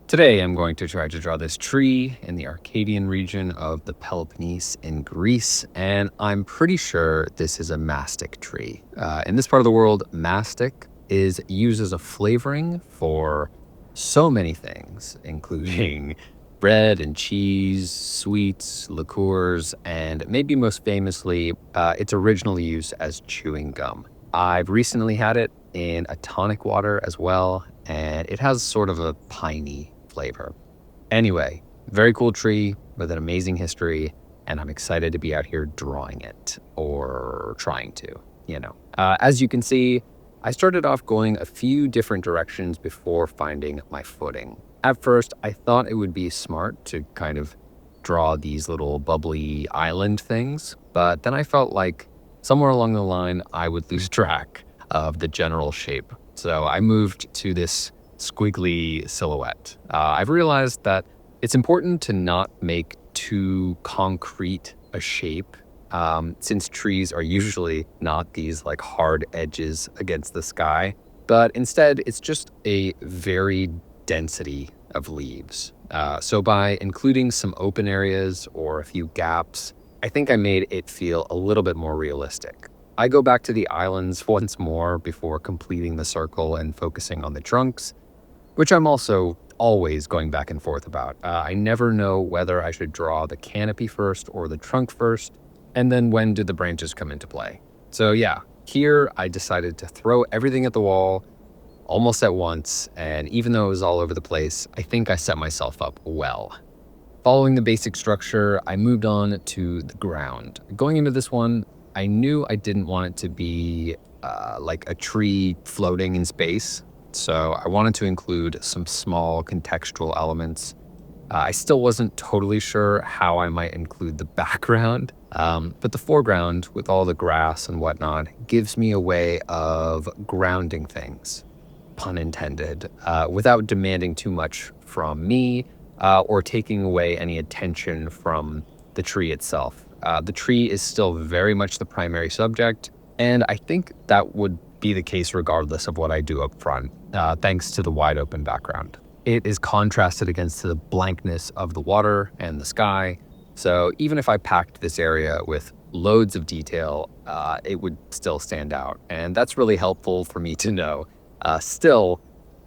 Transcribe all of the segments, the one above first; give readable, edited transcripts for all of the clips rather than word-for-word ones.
Today, I'm going to try to draw this tree in the Arcadian region of the Peloponnese in Greece, and I'm pretty sure this is a mastic tree. In this part of the world, mastic is used as a flavoring for so many things, including bread and cheese, sweets, liqueurs, and maybe most famously, it's originally used as chewing gum. I've recently had it in a tonic water as well, and it has sort of a piney flavor. Anyway, very cool tree with an amazing history, and I'm excited to be out here drawing it, or trying to. As you can see, I started off going a few different directions before finding my footing. At first, I thought it would be smart to kind of draw these little bubbly island things, but then I felt like somewhere along the line, I would lose track of the general shape. So I moved to this squiggly silhouette. I've realized that it's important to not make too concrete a shape, since trees are usually not these like hard edges against the sky, but instead it's just a varied density of leaves. So by including some open areas or a few gaps, I think I made it feel a little bit more realistic. I go back to the islands once more before completing the circle and focusing on the trunks, which I'm also always going back and forth about. I never know whether I should draw the canopy first or the trunk first, and then when do the branches come into play. So yeah, here I decided to throw everything at the wall almost at once, and even though it was all over the place, I think I set myself up well. Following the basic structure, I moved on to the ground. Going into this one, I knew I didn't want it to be like a tree floating in space. So I wanted to include some small contextual elements. I still wasn't totally sure how I might include the background, but the foreground with all the grass and whatnot gives me a way of grounding things, pun intended, without demanding too much from me or taking away any attention from the tree itself. The tree is still very much the primary subject, and I think that would be the case regardless of what I do up front, thanks to the wide open background. It is contrasted against the blankness of the water and the sky, so even if I packed this area with loads of detail, it would still stand out, and that's really helpful for me to know. Still,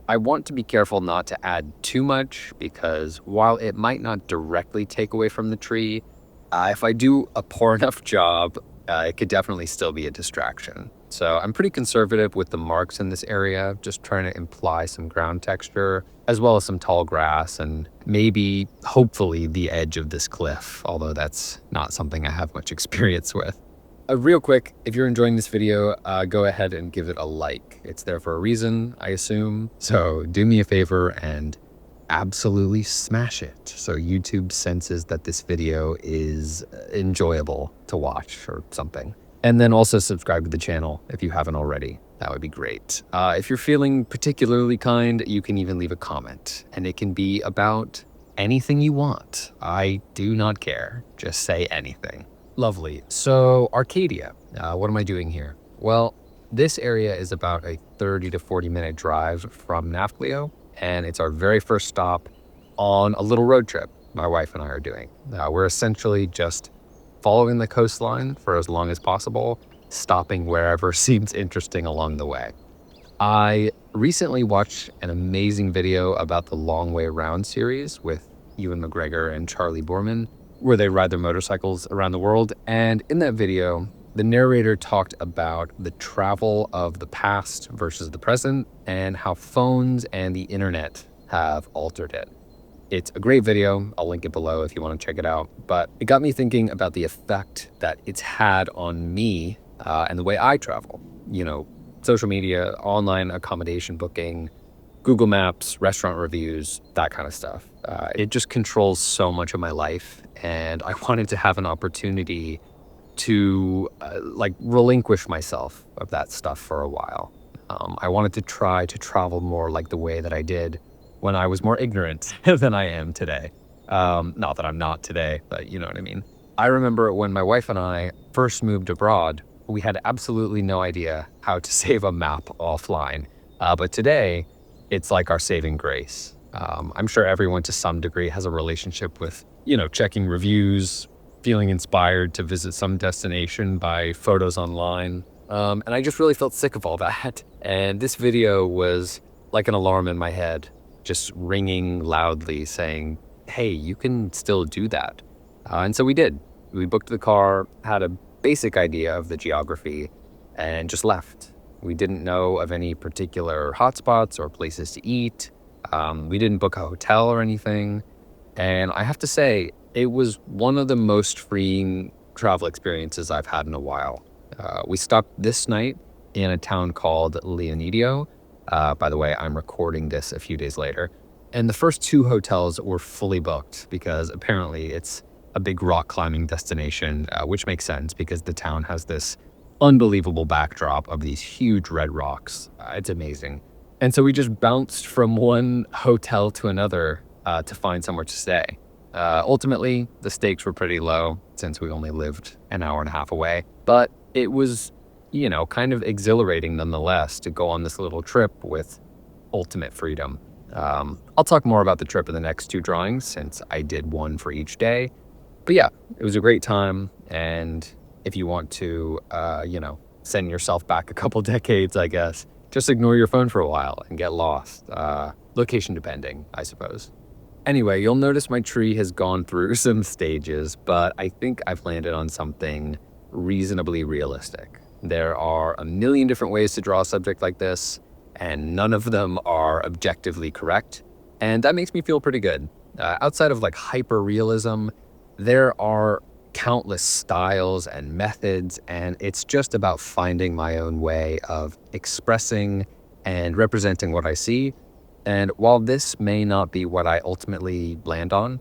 I want to be careful not to add too much, because while it might not directly take away from the tree, if I do a poor enough job, it could definitely still be a distraction. So I'm pretty conservative with the marks in this area, just trying to imply some ground texture, as well as some tall grass and maybe, hopefully, the edge of this cliff, although that's not something I have much experience with. Real quick, if you're enjoying this video, go ahead and give it a like. It's there for a reason, I assume. So do me a favor and absolutely smash it so YouTube senses that this video is enjoyable to watch or something. And then also subscribe to the channel if you haven't already. That would be great. If you're feeling particularly kind, you can even leave a comment, and it can be about anything you want. I do not care. Just say anything. Lovely. So Arcadia, what am I doing here? Well, this area is about a 30 to 40 minute drive from Nafplio, and it's our very first stop on a little road trip my wife and I are doing. We're essentially just following the coastline for as long as possible, stopping wherever seems interesting along the way. I recently watched an amazing video about the Long Way Round series with Ewan McGregor and Charlie Boorman, where they ride their motorcycles around the world. And in that video, the narrator talked about the travel of the past versus the present and how phones and the internet have altered it. It's a great video. I'll link it below if you want to check it out. But it got me thinking about the effect that it's had on me and the way I travel. Social media, online accommodation booking, Google Maps, restaurant reviews, that kind of stuff. It just controls so much of my life, and I wanted to have an opportunity to relinquish myself of that stuff for a while. I wanted to try to travel more like the way that I did when I was more ignorant than I am today. Not that I'm not today, but you know what I mean. I remember when my wife and I first moved abroad, we had absolutely no idea how to save a map offline. But today, it's like our saving grace. I'm sure everyone to some degree has a relationship with, checking reviews, feeling inspired to visit some destination by photos online. And I just really felt sick of all that. And this video was like an alarm in my head, just ringing loudly saying, hey, you can still do that. And so we did. We booked the car, had a basic idea of the geography, and just left. We didn't know of any particular hotspots or places to eat. We didn't book a hotel or anything. And I have to say, it was one of the most freeing travel experiences I've had in a while. We stopped this night in a town called Leonidio. By the way, I'm recording this a few days later. And the first two hotels were fully booked because apparently it's a big rock climbing destination, which makes sense because the town has this unbelievable backdrop of these huge red rocks. It's amazing. And so we just bounced from one hotel to another to find somewhere to stay. Ultimately, the stakes were pretty low since we only lived an hour and a half away, but it was, kind of exhilarating nonetheless to go on this little trip with ultimate freedom. I'll talk more about the trip in the next two drawings since I did one for each day. But yeah, it was a great time. And if you want to, send yourself back a couple decades, I guess, just ignore your phone for a while and get lost. Location depending, I suppose. Anyway, you'll notice my tree has gone through some stages, but I think I've landed on something reasonably realistic. There are a million different ways to draw a subject like this, and none of them are objectively correct. And that makes me feel pretty good. Outside of like hyper-realism, there are countless styles and methods, and it's just about finding my own way of expressing and representing what I see. And while this may not be what I ultimately land on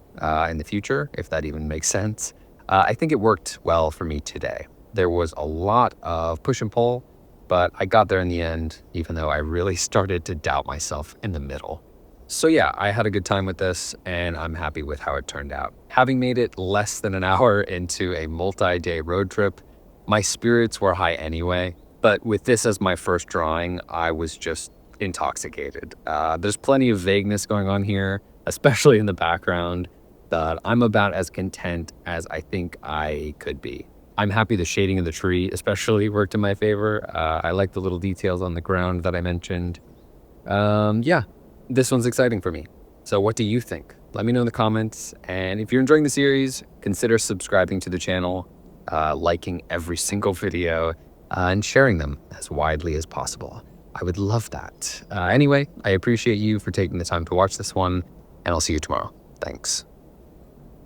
in the future, if that even makes sense, I think it worked well for me today. There was a lot of push and pull, but I got there in the end, even though I really started to doubt myself in the middle. So yeah, I had a good time with this, and I'm happy with how it turned out. Having made it less than an hour into a multi-day road trip, my spirits were high anyway, but with this as my first drawing, I was just intoxicated. There's plenty of vagueness going on here, especially in the background, that I'm about as content as I think I could be. I'm happy the shading of the tree especially worked in my favor. I like the little details on the ground that I mentioned. Yeah, this one's exciting for me. So what do you think? Let me know in the comments. And if you're enjoying the series, consider subscribing to the channel, liking every single video, and sharing them as widely as possible. I would love that. Anyway, I appreciate you for taking the time to watch this one, and I'll see you tomorrow. Thanks.